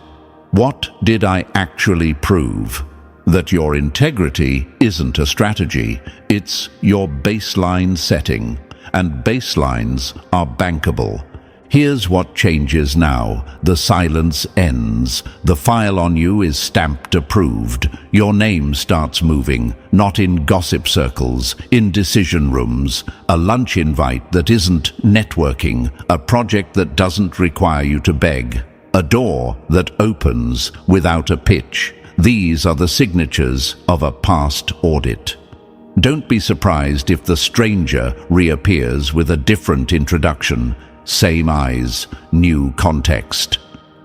S1: What did I actually prove? That your integrity isn't a strategy, it's your baseline setting, and baselines are bankable. Here's what changes now. The silence ends. The file on you is stamped approved. Your name starts moving, not in gossip circles, in decision rooms. A lunch invite that isn't networking, a project that doesn't require you to beg, a door that opens without a pitch. These are the signatures of a past audit. Don't be surprised if the stranger reappears with a different introduction. Same eyes, new context.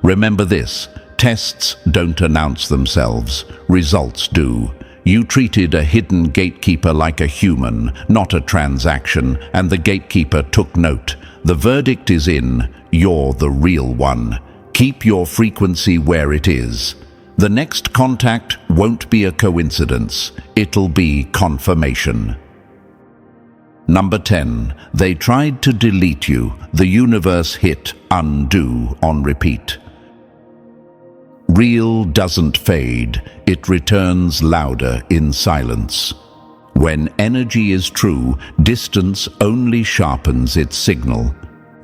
S1: Remember this: tests don't announce themselves, results do. You treated a hidden gatekeeper like a human, not a transaction, and the gatekeeper took note. The verdict is in: you're the real one. Keep your frequency where it is. The next contact won't be a coincidence, it'll be confirmation. Number 10. They tried to delete you. The universe hit undo on repeat. Real doesn't fade, it returns louder in silence. When energy is true, distance only sharpens its signal.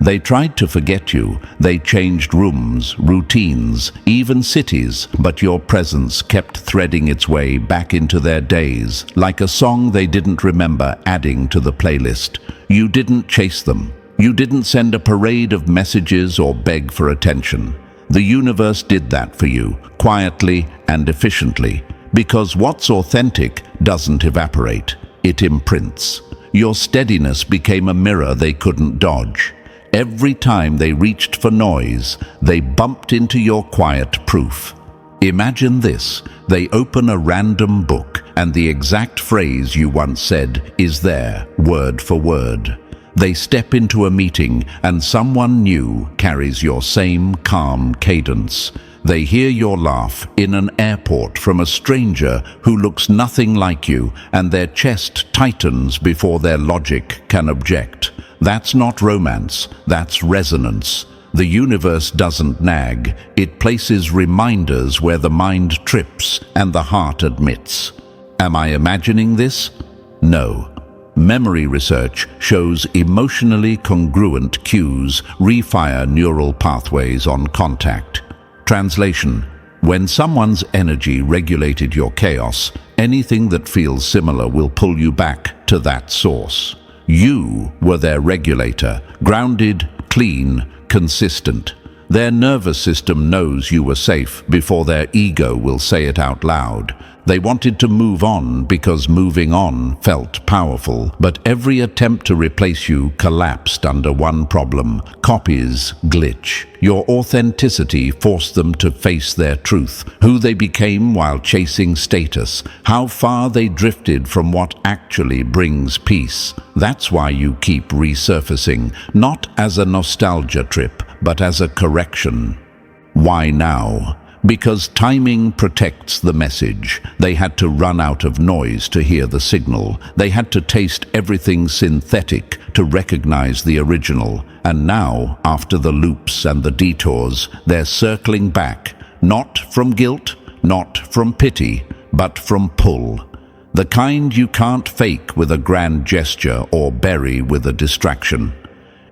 S1: They tried to forget you. They changed rooms, routines, even cities, but your presence kept threading its way back into their days, like a song they didn't remember adding to the playlist. You didn't chase them. You didn't send a parade of messages or beg for attention. The universe did that for you, quietly and efficiently, because what's authentic doesn't evaporate. It imprints. Your steadiness became a mirror they couldn't dodge. Every time they reached for noise, they bumped into your quiet proof. Imagine this: they open a random book, and the exact phrase you once said is there, word for word. They step into a meeting, and someone new carries your same calm cadence. They hear your laugh in an airport from a stranger who looks nothing like you, and their chest tightens before their logic can object. That's not romance, that's resonance. The universe doesn't nag, it places reminders where the mind trips and the heart admits. Am I imagining this? No. Memory research shows emotionally congruent cues refire neural pathways on contact. Translation: when someone's energy regulated your chaos, anything that feels similar will pull you back to that source. You were their regulator, grounded, clean, consistent. Their nervous system knows you were safe before their ego will say it out loud. They wanted to move on because moving on felt powerful, but every attempt to replace you collapsed under one problem: copies glitch. Your authenticity forced them to face their truth, who they became while chasing status, how far they drifted from what actually brings peace. That's why you keep resurfacing, not as a nostalgia trip, but as a correction. Why now? Because timing protects the message. They had to run out of noise to hear the signal. They had to taste everything synthetic to recognize the original. And now, after the loops and the detours, they're circling back, not from guilt, not from pity, but from pull. The kind you can't fake with a grand gesture or bury with a distraction.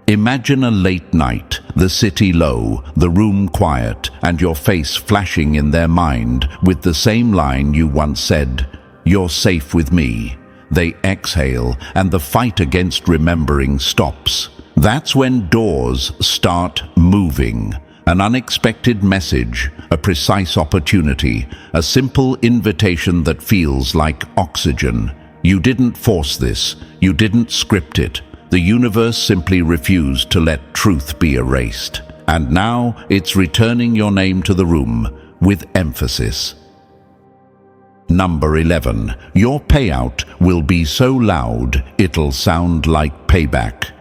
S1: Imagine a late night, the city low, the room quiet, and your face flashing in their mind with the same line you once said: "You're safe with me." They exhale, and the fight against remembering stops. That's when doors start moving. An unexpected message, a precise opportunity, a simple invitation that feels like oxygen. You didn't force this, you didn't script it. The universe simply refused to let truth be erased. And now it's returning your name to the room with emphasis. Number 11. Your payout will be so loud it'll sound like payback.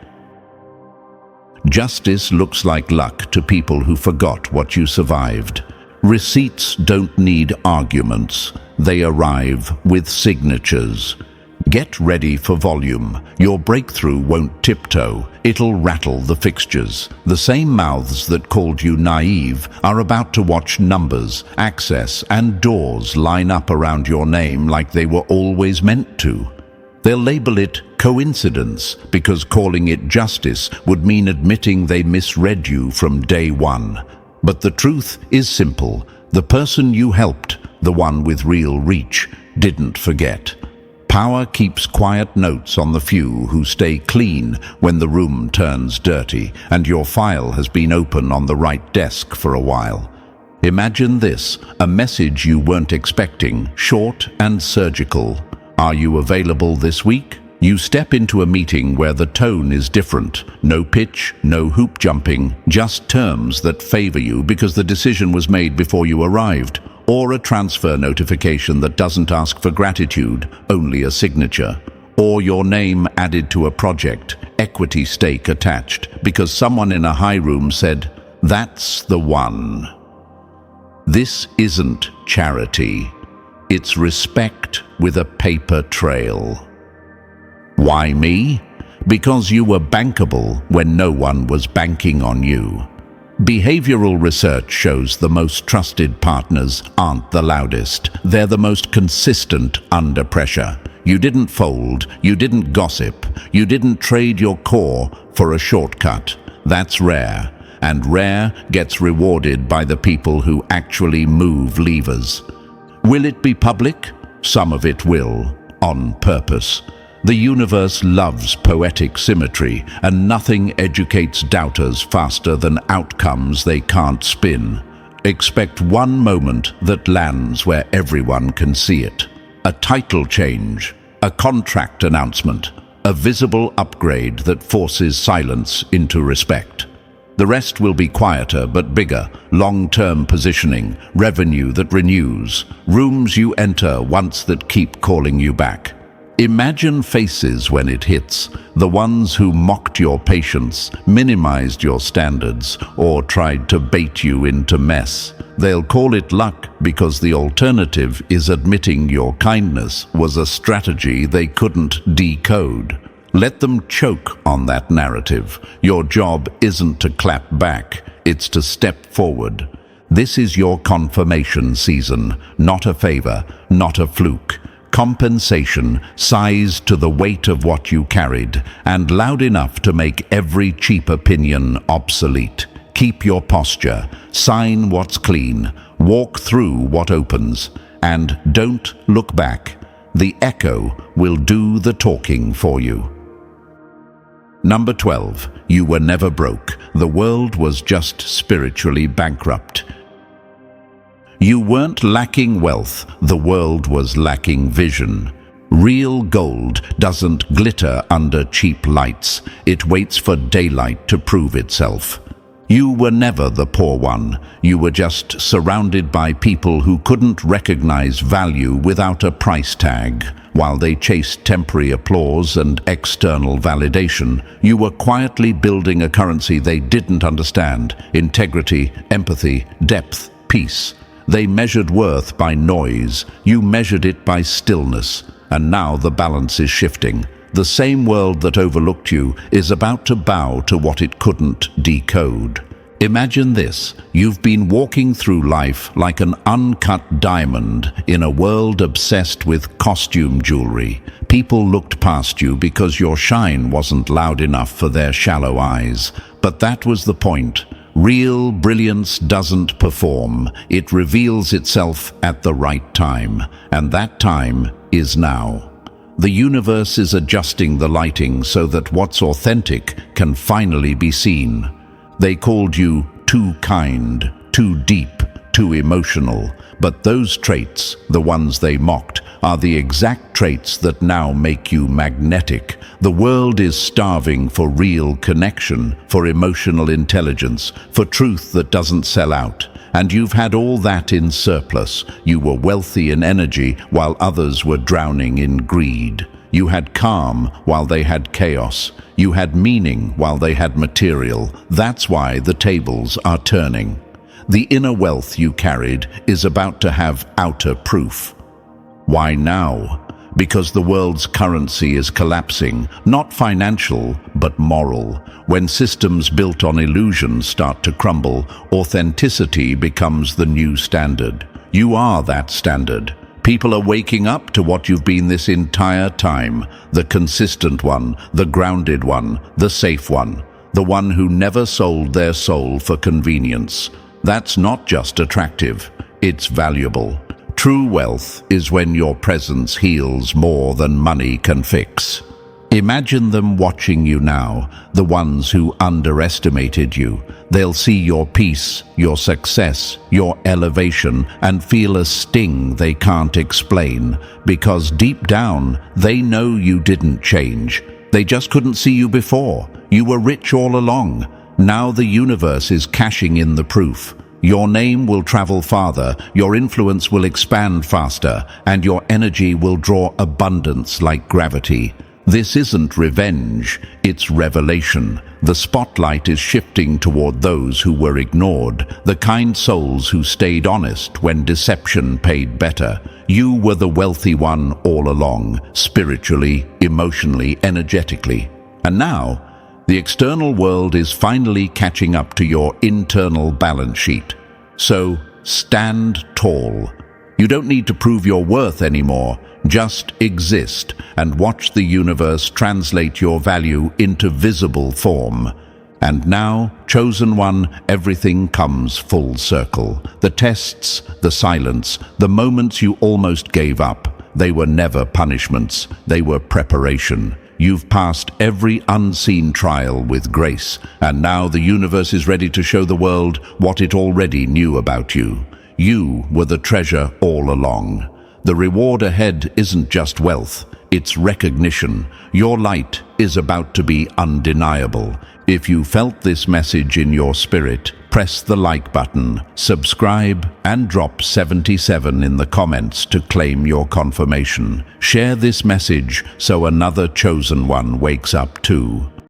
S1: Justice looks like luck to people who forgot what you survived. Receipts don't need arguments. They arrive with signatures. Get ready for volume. Your breakthrough won't tiptoe. It'll rattle the fixtures. The same mouths that called you naive are about to watch numbers, access, and doors line up around your name like they were always meant to. They'll label it coincidence because calling it justice would mean admitting they misread you from day one. But the truth is simple. The person you helped, the one with real reach, didn't forget. Power keeps quiet notes on the few who stay clean when the room turns dirty and your file has been open on the right desk for a while. Imagine this: a message you weren't expecting, short and surgical. Are you available this week? You step into a meeting where the tone is different. No pitch, no hoop jumping, just terms that favor you because the decision was made before you arrived. Or a transfer notification that doesn't ask for gratitude, only a signature. Or your name added to a project, equity stake attached, because someone in a high room said, "That's the one." This isn't charity. It's respect with a paper trail. Why me? Because you were bankable when no one was banking on you. Behavioral research shows the most trusted partners aren't the loudest. They're the most consistent under pressure. You didn't fold, you didn't gossip, you didn't trade your core for a shortcut. That's rare, and rare gets rewarded by the people who actually move levers. Will it be public? Some of it will, on purpose. The universe loves poetic symmetry, and nothing educates doubters faster than outcomes they can't spin. Expect one moment that lands where everyone can see it. A title change, a contract announcement, a visible upgrade that forces silence into respect. The rest will be quieter but bigger, long-term positioning, revenue that renews, rooms you enter once that keep calling you back. Imagine faces when it hits, the ones who mocked your patience, minimized your standards, or tried to bait you into mess. They'll call it luck because the alternative is admitting your kindness was a strategy they couldn't decode. Let them choke on that narrative. Your job isn't to clap back, it's to step forward. This is your confirmation season, not a favor, not a fluke. Compensation sized to the weight of what you carried, and loud enough to make every cheap opinion obsolete. Keep your posture, sign what's clean, walk through what opens, and don't look back. The echo will do the talking for you. Number 12. You were never broke. The world was just spiritually bankrupt. You weren't lacking wealth, the world was lacking vision. Real gold doesn't glitter under cheap lights, it waits for daylight to prove itself. You were never the poor one, you were just surrounded by people who couldn't recognize value without a price tag. While they chased temporary applause and external validation, you were quietly building a currency they didn't understand: integrity, empathy, depth, peace. They measured worth by noise, you measured it by stillness, and now the balance is shifting. The same world that overlooked you is about to bow to what it couldn't decode. Imagine this: you've been walking through life like an uncut diamond in a world obsessed with costume jewelry. People looked past you because your shine wasn't loud enough for their shallow eyes. But that was the point. Real brilliance doesn't perform, it reveals itself at the right time, and that time is now. The universe is adjusting the lighting so that what's authentic can finally be seen. They called you too kind, too deep, too emotional, but those traits, the ones they mocked, are the exact traits that now make you magnetic. The world is starving for real connection, for emotional intelligence, for truth that doesn't sell out. And you've had all that in surplus. You were wealthy in energy while others were drowning in greed. You had calm while they had chaos. You had meaning while they had material. That's why the tables are turning. The inner wealth you carried is about to have outer proof. Why now? Because the world's currency is collapsing, not financial, but moral. When systems built on illusion start to crumble, authenticity becomes the new standard. You are that standard. People are waking up to what you've been this entire time: the consistent one, the grounded one, the safe one, the one who never sold their soul for convenience. That's not just attractive, it's valuable. True wealth is when your presence heals more than money can fix. Imagine them watching you now, the ones who underestimated you. They'll see your peace, your success, your elevation, and feel a sting they can't explain, because deep down, they know you didn't change. They just couldn't see you before. You were rich all along. Now the universe is cashing in the proof. Your name will travel farther, your influence will expand faster, and your energy will draw abundance like gravity. This isn't revenge, it's revelation. The spotlight is shifting toward those who were ignored, the kind souls who stayed honest when deception paid better. You were the wealthy one all along, spiritually, emotionally, energetically. And now, the external world is finally catching up to your internal balance sheet. So, stand tall. You don't need to prove your worth anymore. Just exist and watch the universe translate your value into visible form. And now, chosen one, everything comes full circle. The tests, the silence, the moments you almost gave up, they were never punishments, they were preparation. You've passed every unseen trial with grace, and now the universe is ready to show the world what it already knew about you. You were the treasure all along. The reward ahead isn't just wealth, it's recognition. Your light is about to be undeniable. If you felt this message in your spirit, press the like button, subscribe, and drop 77 in the comments to claim your confirmation. Share this message so another chosen one wakes up too.